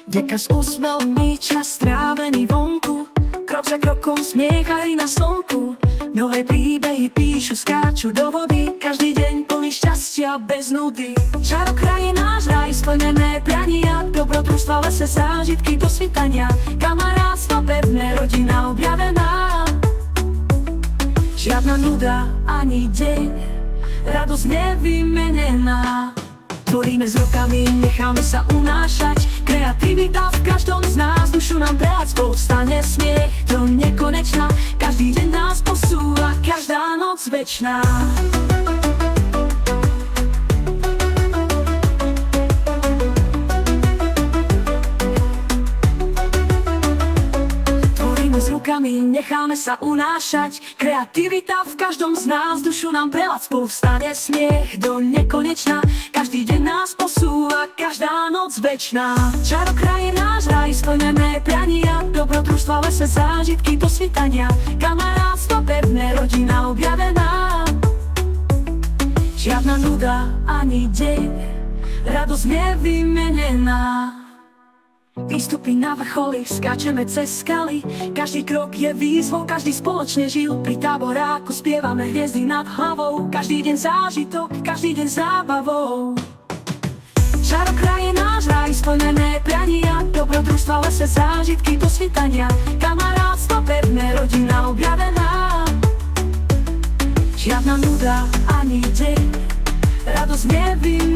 Deka s úsmevmi čas strávený vonku, krok za krokom smiech aj na slnku. Mnohé príbehy píšu, skáču do vody, každý deň plný šťastia bez nudy. Čarokraj je náš raj, splnené priania, dobrodružstva, lese, zážitky do svitania. Kamarátstvo pevné, rodina objavená, žiadna nuda ani deň, radosť nevymenená. Tvoríme s rukami, necháme sa unášať, kreativita v každom z nás, dušu nám preláckou stane smiech do nekonečna. Každý deň nás posúva, každá noc večná. Tvoríme s rukami, necháme sa unášať, kreativita v každom z nás, dušu nám preláckou stane smiech do nekonečna. Každý deň nás posúva, každá noc večná. Čarokraj je náš raj, splnené priania, dobrodružstva, lese, zážitky do svitania. Kamarátstvo pevné, rodina objavená, žiadna nuda ani deň, radosť nevymenená. Výstupy na vrcholy, skáčeme cez skaly, každý krok je výzvou, každý spoločne žil. Pri táboráku spievame hviezdy nad hlavou, každý deň zážitok, každý deň zábavou. Čarokraj je náš raj, splnené priania, dobrodružstva, lese, zážitky do svitania. Kamarátstvo pevné, rodina objavená, žiadna nuda ani deň, radosť nevymenená.